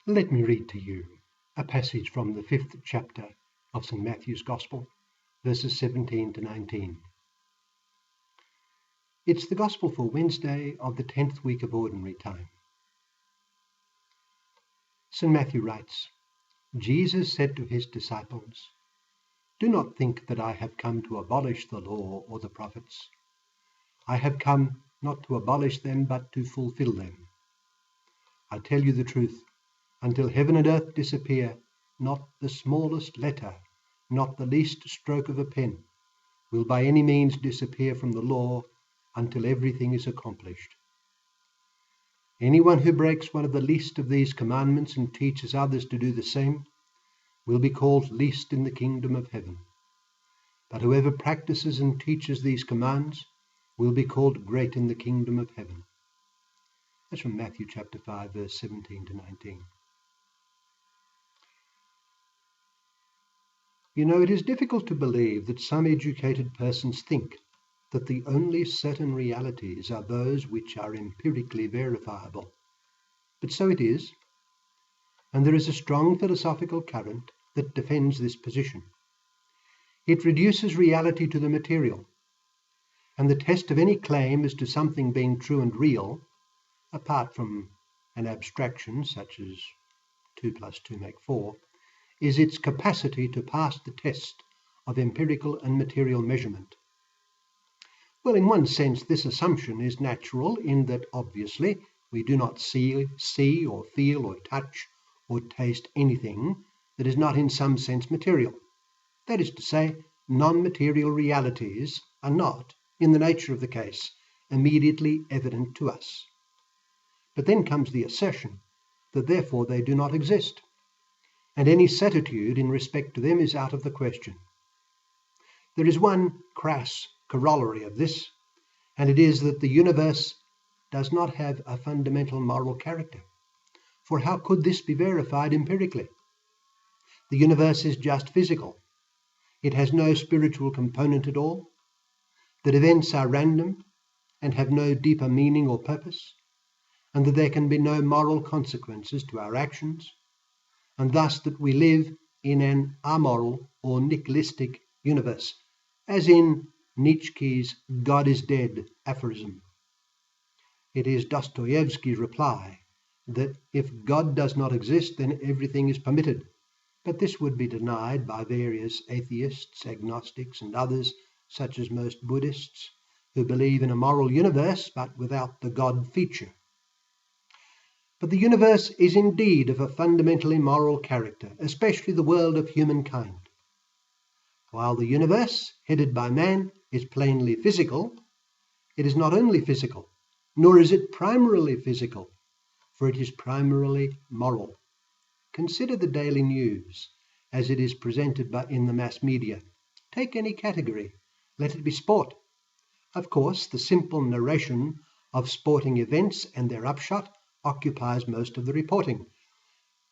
Let me read to you a passage from the 5th chapter of St. Matthew's Gospel, verses 17 to 19. It's the Gospel for Wednesday of the 10th week of Ordinary Time. St. Matthew writes, Jesus said to his disciples, "Do not think that I have come to abolish the law or the prophets. I have come not to abolish them, but to fulfill them. I tell you the truth, until heaven and earth disappear, not the smallest letter, not the least stroke of a pen, will by any means disappear from the law until everything is accomplished. Anyone who breaks one of the least of these commandments and teaches others to do the same will be called least in the kingdom of heaven. But whoever practices and teaches these commands will be called great in the kingdom of heaven." That's from Matthew chapter 5, verse 17 to 19. You know, it is difficult to believe that some educated persons think that the only certain realities are those which are empirically verifiable. But so it is, and there is a strong philosophical current that defends this position. It reduces reality to the material, and the test of any claim as to something being true and real, apart from an abstraction such as 2 plus 2 make 4, is its capacity to pass the test of empirical and material measurement. Well, in one sense, this assumption is natural in that obviously we do not see or feel or touch or taste anything that is not in some sense material. That is to say, non-material realities are not, in the nature of the case, immediately evident to us. But then comes the assertion that therefore they do not exist, and any certitude in respect to them is out of the question. There is one crass corollary of this, and it is that the universe does not have a fundamental moral character. For how could this be verified empirically? The universe is just physical. It has no spiritual component at all. That events are random and have no deeper meaning or purpose, and that there can be no moral consequences to our actions, and thus that we live in an amoral or nihilistic universe, as in Nietzsche's "God is dead" aphorism. It is Dostoevsky's reply that if God does not exist, then everything is permitted. But this would be denied by various atheists, agnostics, and others, such as most Buddhists, who believe in a moral universe but without the God feature. But the universe is indeed of a fundamentally moral character, especially the world of humankind. While the universe, headed by man, is plainly physical, it is not only physical, nor is it primarily physical, for it is primarily moral. Consider the daily news as it is presented in the mass media. Take any category, let it be sport. Of course, the simple narration of sporting events and their upshot occupies most of the reporting.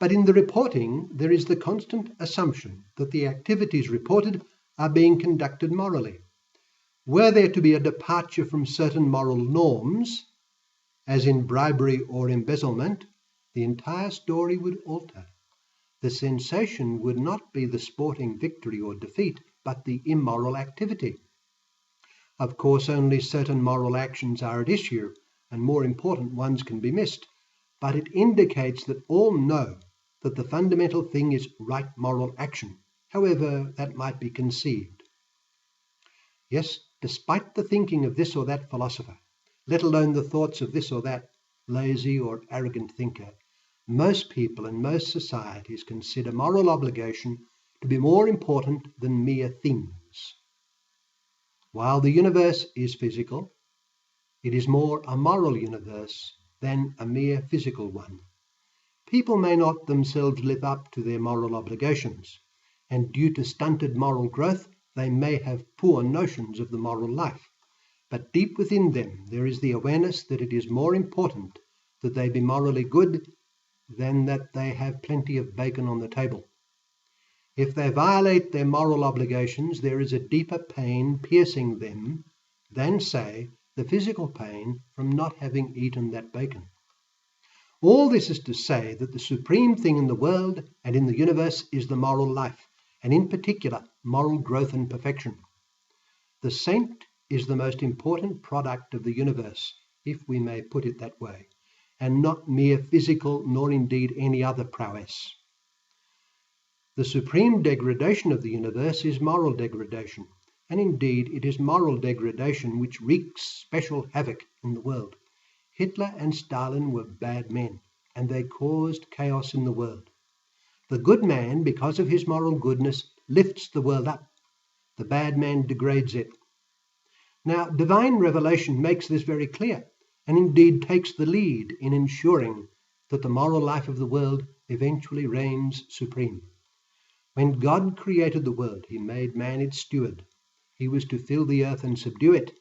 But in the reporting, there is the constant assumption that the activities reported are being conducted morally. Were there to be a departure from certain moral norms, as in bribery or embezzlement, the entire story would alter. The sensation would not be the sporting victory or defeat, but the immoral activity. Of course, only certain moral actions are at issue, and more important ones can be missed, but it indicates that all know that the fundamental thing is right moral action, however that might be conceived. Yes, despite the thinking of this or that philosopher, let alone the thoughts of this or that lazy or arrogant thinker, most people and most societies consider moral obligation to be more important than mere things. While the universe is physical, it is more a moral universe than a mere physical one. People may not themselves live up to their moral obligations, and due to stunted moral growth, they may have poor notions of the moral life. But deep within them, there is the awareness that it is more important that they be morally good than that they have plenty of bacon on the table. If they violate their moral obligations, there is a deeper pain piercing them than, say, the physical pain from not having eaten that bacon. All this is to say that the supreme thing in the world and in the universe is the moral life, and in particular, moral growth and perfection. The saint is the most important product of the universe, if we may put it that way, and not mere physical nor indeed any other prowess. The supreme degradation of the universe is moral degradation, and indeed it is moral degradation which wreaks special havoc in the world. Hitler and Stalin were bad men, and they caused chaos in the world. The good man, because of his moral goodness, lifts the world up. The bad man degrades it. Now, divine revelation makes this very clear, and indeed takes the lead in ensuring that the moral life of the world eventually reigns supreme. When God created the world, he made man its steward. He was to fill the earth and subdue it.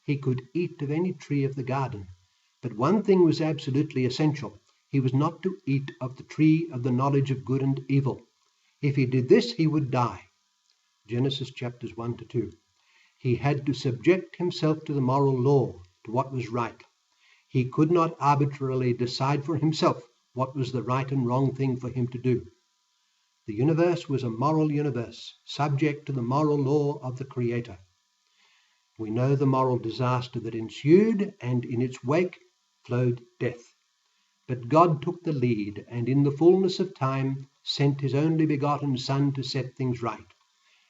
He could eat of any tree of the garden. But one thing was absolutely essential. He was not to eat of the tree of the knowledge of good and evil. If he did this, he would die. Genesis chapters 1 to 2. He had to subject himself to the moral law, to what was right. He could not arbitrarily decide for himself what was the right and wrong thing for him to do. The universe was a moral universe, subject to the moral law of the Creator. We know the moral disaster that ensued, and in its wake flowed death. But God took the lead, and in the fullness of time sent his only begotten Son to set things right,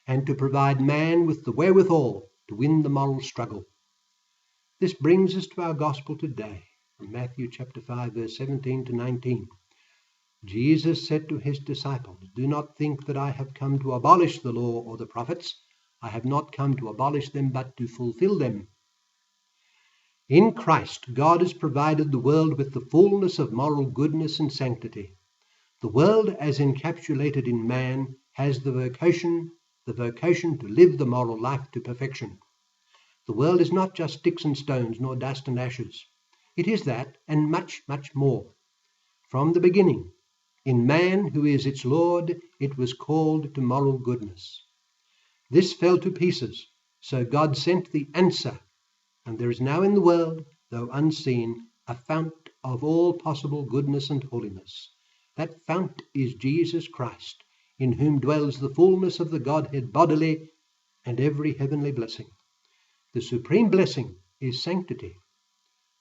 and to provide man with the wherewithal to win the moral struggle. This brings us to our gospel today, from Matthew chapter 5, verse 17 to 19. Jesus said to his disciples, "Do not think that I have come to abolish the law or the prophets. I have not come to abolish them, but to fulfill them." In Christ, God has provided the world with the fullness of moral goodness and sanctity. The world, as encapsulated in man, has the vocation to live the moral life to perfection. The world is not just sticks and stones, nor dust and ashes. It is that, and much, much more. From the beginning, in man, who is its Lord, it was called to moral goodness. This fell to pieces, so God sent the answer, and there is now in the world, though unseen, a fount of all possible goodness and holiness. That fount is Jesus Christ, in whom dwells the fullness of the Godhead bodily and every heavenly blessing. The supreme blessing is sanctity.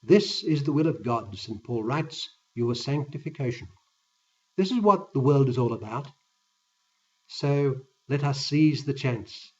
This is the will of God, St. Paul writes, your sanctification. This is what the world is all about. So let us seize the chance